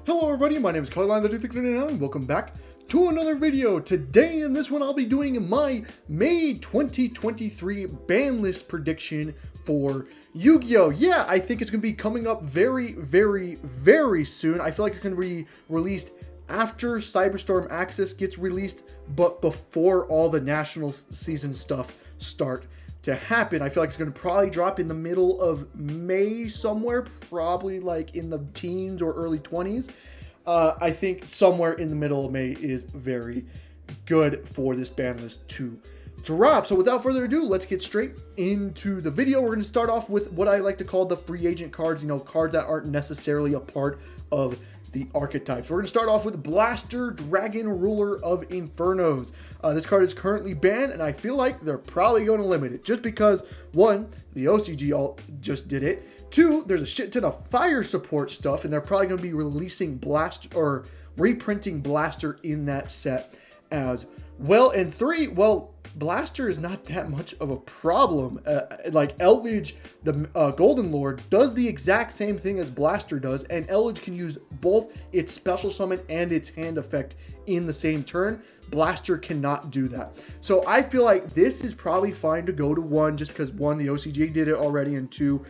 Hello everybody, my name is Carline39 and welcome back to another video. Today in this one I'll be doing my May 2023 ban list prediction for Yu-Gi-Oh! Yeah, I think it's going to be coming up very soon. I feel like it's going to be released after Cyberstorm Access gets released, but before all the national season stuff start to happen. I feel like it's going to probably drop in the middle of May somewhere, probably like in the teens or early 20s. I think somewhere in the middle of May is very good for this ban list to drop. So without further ado, let's get straight into the video. We're going to start off with what I like to call the free agent cards, cards that aren't necessarily a part of the archetypes. We're going to start off with Blaster, Dragon Ruler of Infernos. This card is currently banned, and I feel like they're probably going to limit it just because, one, the OCG just did it. Two, there's a shit ton of fire support stuff, and they're probably going to be releasing Blaster or reprinting Blaster in that set as well. And three, well, Blaster is not that much of a problem. Like Eldridge, the Golden Lord, does the exact same thing as Blaster does, and Eldridge can use both its special summon and its hand effect in the same turn. Blaster cannot do that. So I feel like this is probably fine to go to one, just because one, the OCG did it already, and two,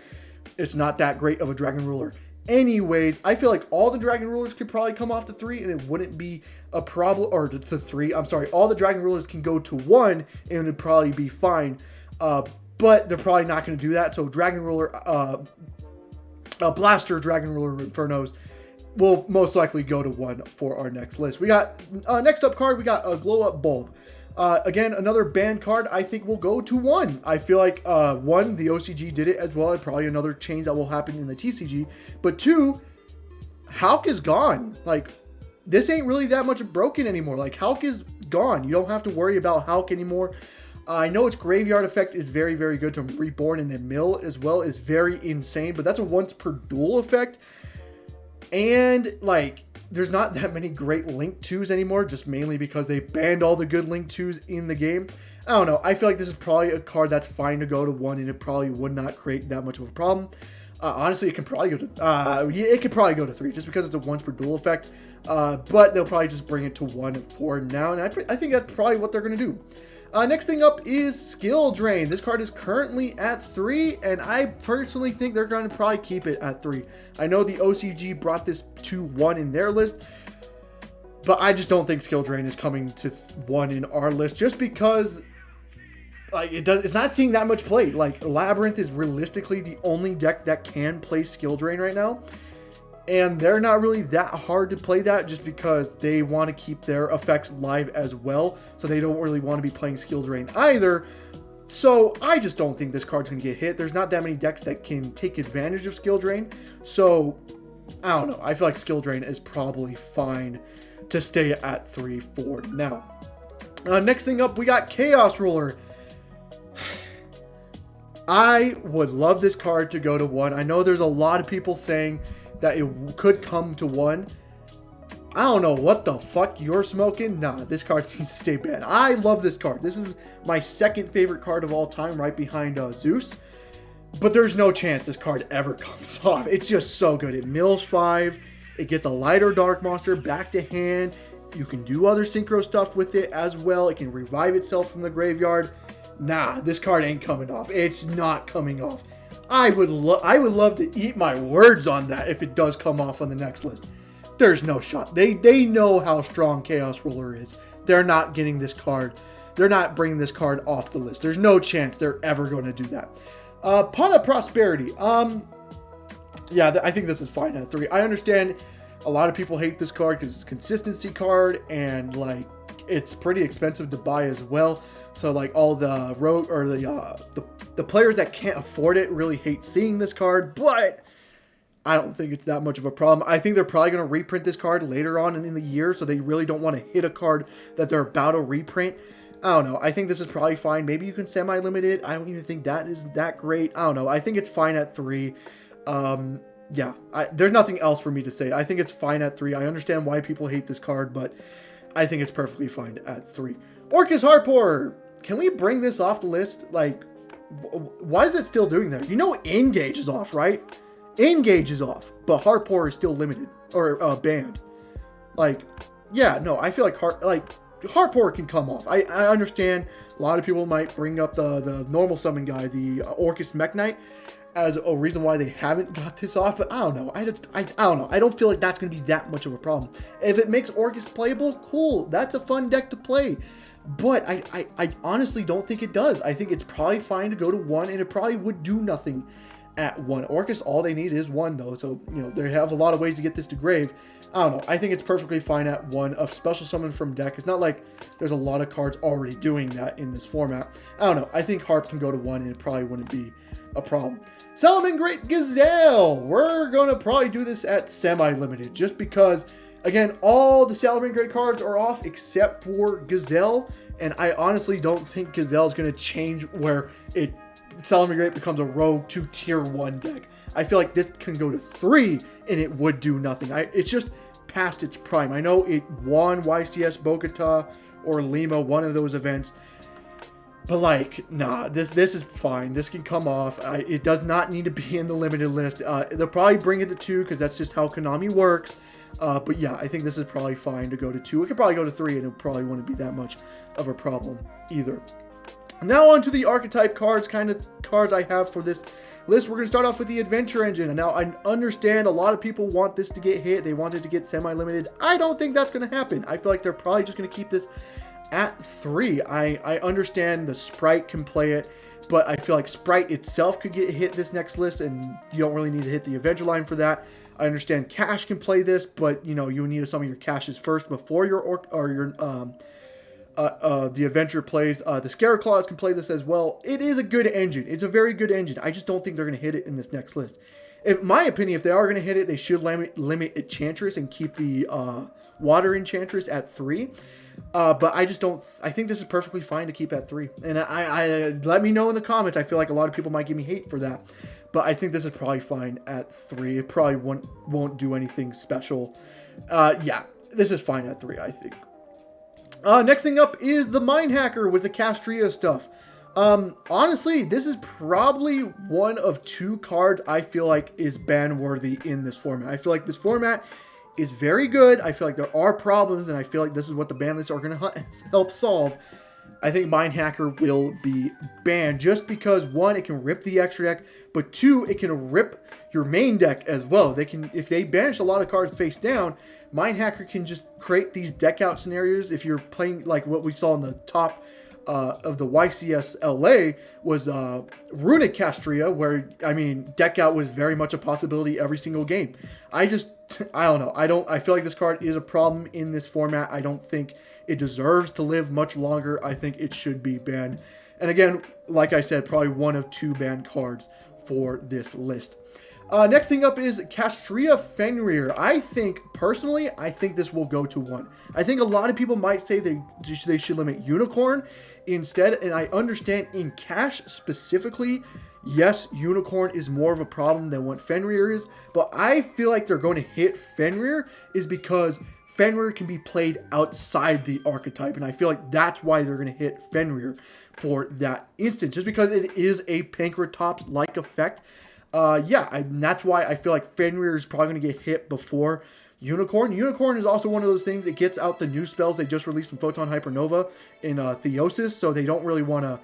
it's not that great of a Dragon Ruler. Anyways, I feel like all the Dragon Rulers could probably come off to 3 and it wouldn't be a problem, or to 3, I'm sorry, all the Dragon Rulers can go to 1 and it would probably be fine, but they're probably not going to do that. So Dragon Ruler, Blaster, Dragon Ruler, Infernos will most likely go to 1 for our next list. We got, next up card, we got a Glow Up Bulb. Again, another banned card I think will go to 1. I feel like, 1, the OCG did it as well, and probably another change that will happen in the TCG. But 2, Hulk is gone. Like, this ain't really that much broken anymore. Like, Hulk is gone. You don't have to worry about Hulk anymore. I know its graveyard effect is very good to Reborn, and the mill as well is very insane, but that's a once per duel effect. And, like, there's not that many great Link 2s anymore, just mainly because they banned all the good Link 2s in the game. I don't know. I feel like this is probably a card that's fine to go to 1, and it probably would not create that much of a problem. Honestly, it can probably go to yeah, it could probably go to 3 just because it's a once per duel effect. But they'll probably just bring it to 1 for now, and I think that's probably what they're going to do. Next thing up is Skill Drain. This card is currently at 3, and I personally think they're going to probably keep it at 3. I know the OCG brought this to 1 in their list, but I just don't think Skill Drain is coming to 1 in our list, just because like it's not seeing that much play. Like, Labyrinth is realistically the only deck that can play Skill Drain right now. And they're not really that hard to play that, just because they want to keep their effects live as well. So they don't really want to be playing Skill Drain either. So I just don't think this card's going to get hit. There's not that many decks that can take advantage of Skill Drain. So I don't know. I feel like Skill Drain is probably fine to stay at 3 for now. Next thing up, we got Chaos Ruler. I would love this card to go to 1. I know there's a lot of people saying that it could come to 1. I don't know what the fuck you're smoking. Nah, this card needs to stay banned. I love this card. This is my second favorite card of all time, right behind Zeus. But there's no chance this card ever comes off. It's just so good. It mills 5. It gets a lighter dark monster back to hand. You can do other synchro stuff with it as well. It can revive itself from the graveyard. Nah, this card ain't coming off. It's not coming off. I would love to eat my words on that if it does come off on the next list. There's no shot. They know how strong Chaos Ruler is. They're not getting this card. They're not bringing this card off the list. There's no chance they're ever going to do that. Pawn of Prosperity. Yeah, I think this is fine at 3. I understand a lot of people hate this card because it's a consistency card, and like it's pretty expensive to buy as well. So like all the rogue or the players that can't afford it really hate seeing this card, but I don't think it's that much of a problem. I think they're probably going to reprint this card later on in the year, so they really don't want to hit a card that they're about to reprint. I don't know. I think this is probably fine. Maybe you can semi-limit it. I don't even think that is that great. I don't know. I think it's fine at 3. Yeah, there's nothing else for me to say. I think it's fine at 3. I understand why people hate this card, but I think it's perfectly fine at 3. Orcus Harpor. Can we bring this off the list? Like, why is it still doing that? You know Engage is off, right? Engage is off, but Hardcore is still limited or banned. Like, yeah, no, I feel like Hardcore can come off. I understand a lot of people might bring up the normal summon guy, the Orcus Mech Knight, as a reason why they haven't got this off, but I don't know. I don't know. I don't feel like that's going to be that much of a problem. If it makes Orcus playable, cool. That's a fun deck to play. But I honestly don't think it does. I think it's probably fine to go to 1, and it probably would do nothing at 1. Orcus, all they need is 1, though. So, you know, they have a lot of ways to get this to grave. I don't know. I think it's perfectly fine at 1 of special summon from deck. It's not like there's a lot of cards already doing that in this format. I don't know. I think Harp can go to 1, and it probably wouldn't be a problem. Salamangreat Gazelle. We're going to probably do this at semi-limited, just because, again, all the Salamangreat cards are off except for Gazelle, and I honestly don't think Gazelle is going to change where Salamangreat becomes a rogue to tier 1 deck. I feel like this can go to 3 and it would do nothing. It's just past its prime. I know it won YCS Bogota or Lima, one of those events, but like, nah, this is fine. This can come off. It does not need to be in the limited list. They'll probably bring it to 2 because that's just how Konami works. But yeah, I think this is probably fine to go to 2. It could probably go to 3 and it probably wouldn't be that much of a problem either. Now on to the archetype cards, cards I have for this list. We're going to start off with the Adventure Engine. And now I understand a lot of people want this to get hit. They want it to get semi-limited. I don't think that's going to happen. I feel like they're probably just going to keep this at 3. I understand the Sprite can play it, but I feel like Sprite itself could get hit this next list, and you don't really need to hit the Avenger line for that. I understand Cash can play this, but you know, you need to summon your Cashes first before the Adventure plays. The Scareclaws can play this as well. It is a good engine. It's a very good engine. I just don't think they're going to hit it in this next list. In my opinion, if they are going to hit it, they should limit Enchantress and keep the Water Enchantress at 3. But I just don't. I think this is perfectly fine to keep at 3. And I let me know in the comments. I feel like a lot of people might give me hate for that, but I think this is probably fine at 3. It probably won't do anything special. Yeah, this is fine at 3, I think. Next thing up is the Mind Hacker with the Castria stuff. Honestly, this is probably one of 2 cards I feel like is ban worthy in this format. I feel like this format is very good. I feel like there are problems, and I feel like this is what the ban lists are going to help solve. I think Mind Hacker will be banned just because, 1, it can rip the extra deck, but 2, it can rip your main deck as well. They can, if they banish a lot of cards face down, Mind Hacker can just create these deck out scenarios. If you're playing like what we saw in the top of the YCS LA was Runic Castria, where, I mean, deck out was very much a possibility every single game. I don't know. I feel like this card is a problem in this format. I don't think it deserves to live much longer. I think it should be banned. And again, like I said, probably one of 2 banned cards for this list. Next thing up is Castria Fenrir. Personally, I think this will go to 1. I think a lot of people might say they should limit Unicorn instead, and I understand in Cash specifically, yes, Unicorn is more of a problem than what Fenrir is, but I feel like they're going to hit Fenrir is because Fenrir can be played outside the archetype, and I feel like that's why they're going to hit Fenrir for that instance, just because it is a Pankratops-like effect. Yeah, and that's why I feel like Fenrir is probably going to get hit before Unicorn. Unicorn is also one of those things that gets out the new spells they just released in Photon Hypernova in Theosis, so they don't really want to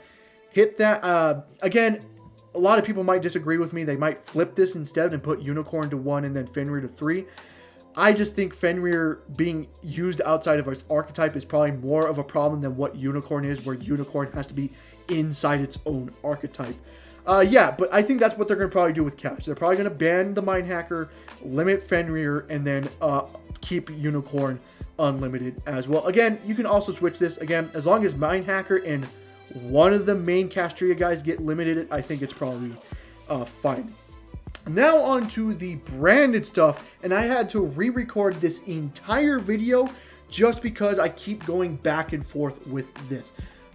hit that. Again, a lot of people might disagree with me. They might flip this instead and put Unicorn to 1 and then Fenrir to 3. I just think Fenrir being used outside of its archetype is probably more of a problem than what Unicorn is, where Unicorn has to be inside its own archetype. Yeah, but I think that's what they're going to probably do with Cash. They're probably going to ban the Mind Hacker, limit Fenrir, and then keep Unicorn unlimited as well. Again, you can also switch this. Again, as long as Mind Hacker and one of the main Castria guys get limited, I think it's probably fine. Now on to the branded stuff, and I had to re-record this entire video just because I keep going back and forth with this.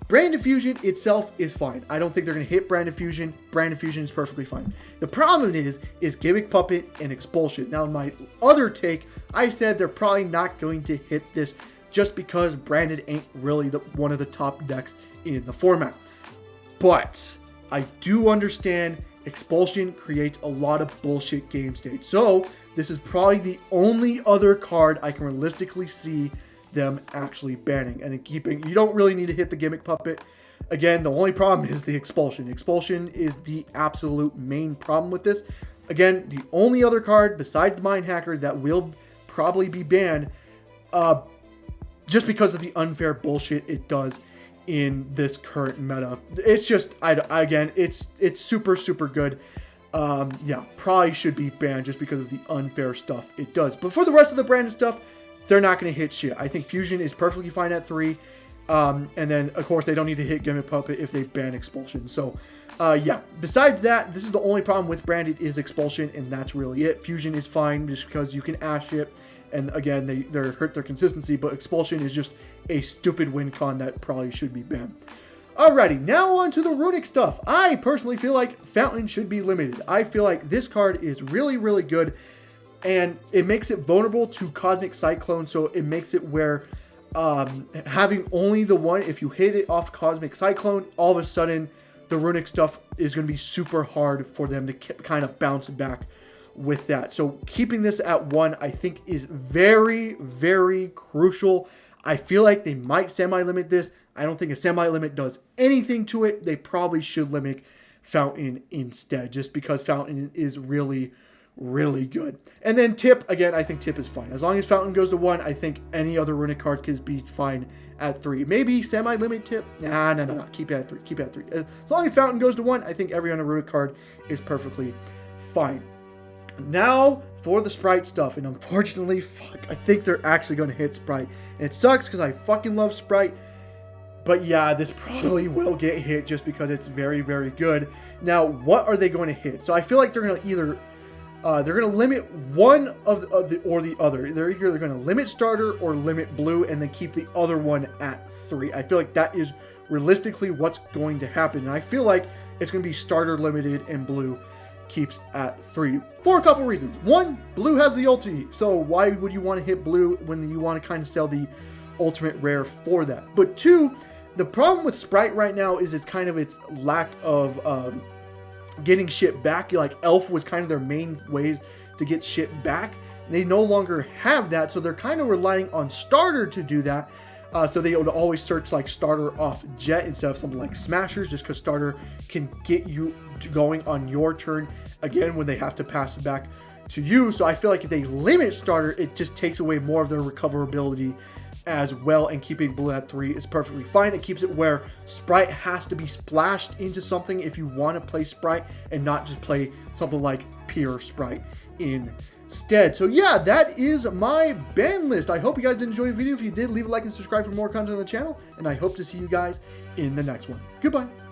Brand Diffusion itself is fine. I don't think they're going to hit Brand Diffusion. Brand Diffusion is perfectly fine. The problem is Gimmick Puppet and Expulsion. Now, in my other take, I said they're probably not going to hit this just because Branded ain't really one of the top decks in the format. But I do understand Expulsion creates a lot of bullshit game state. So this is probably the only other card I can realistically see them actually banning and keeping. You don't really need to hit the Gimmick Puppet. Again, the only problem is the Expulsion. Expulsion is the absolute main problem with this. Again, the only other card besides the Mind Hacker that will probably be banned, just because of the unfair bullshit it does in this current meta. It's just, again, it's super, super good. Yeah, probably should be banned just because of the unfair stuff it does. But for the rest of the branded stuff, they're not going to hit shit. I think Fusion is perfectly fine at 3. And then, of course, they don't need to hit Gimmick Puppet if they ban Expulsion. So, yeah, besides that, this is the only problem with branded is Expulsion, and that's really it. Fusion is fine just because you can Ash it, and again, they're hurt their consistency, but Expulsion is just a stupid win con that probably should be banned. Alrighty, now on to the Runic stuff. I personally feel like Fountain should be limited. I feel like this card is really, really good, and it makes it vulnerable to Cosmic Cyclone, so it makes it where having only the one, if you hit it off Cosmic Cyclone, all of a sudden the Runic stuff is going to be super hard for them to kind of bounce back with that. So keeping this at 1, I think, is very, very crucial. I feel like they might semi-limit this. I don't think a semi-limit does anything to it. They probably should limit Fountain instead, just because Fountain is really, really good. And then Tip, again, I think Tip is fine. As long as Fountain goes to 1, I think any other Runic card could be fine at 3. Maybe semi-limit Tip. Nah, no. Keep it at 3. Keep it at 3. As long as Fountain goes to 1, I think every other Runic card is perfectly fine. Now for the Sprite stuff, and unfortunately, I think they're actually going to hit Sprite. And it sucks because I fucking love Sprite. But yeah, this probably will get hit just because it's very, very good. Now, what are they going to hit? So I feel like they're going to either they're going to limit one of the or the other. They're either going to limit starter or limit blue, and then keep the other one at 3. I feel like that is realistically what's going to happen. And I feel like it's going to be starter limited and blue keeps at 3 for a couple reasons. One, blue has the ulti, so why would you want to hit blue when you want to kind of sell the ultimate rare for that? But 2, the problem with Sprite right now is it's kind of its lack of getting shit back. Like Elf was kind of their main way to get shit back. They no longer have that, so they're kind of relying on starter to do that. So they would always search like starter off Jet instead of something like Smashers, just because starter can get you going on your turn again when they have to pass it back to you. So I feel like if they limit starter, it just takes away more of their recoverability as well, and keeping blue at 3 is perfectly fine. It keeps it where Sprite has to be splashed into something if you want to play Sprite and not just play something like pure Sprite instead. So yeah, that is my ban list. I hope you guys enjoyed the video. If you did, leave a like and subscribe for more content on the channel, and I hope to see you guys in the next one. Goodbye.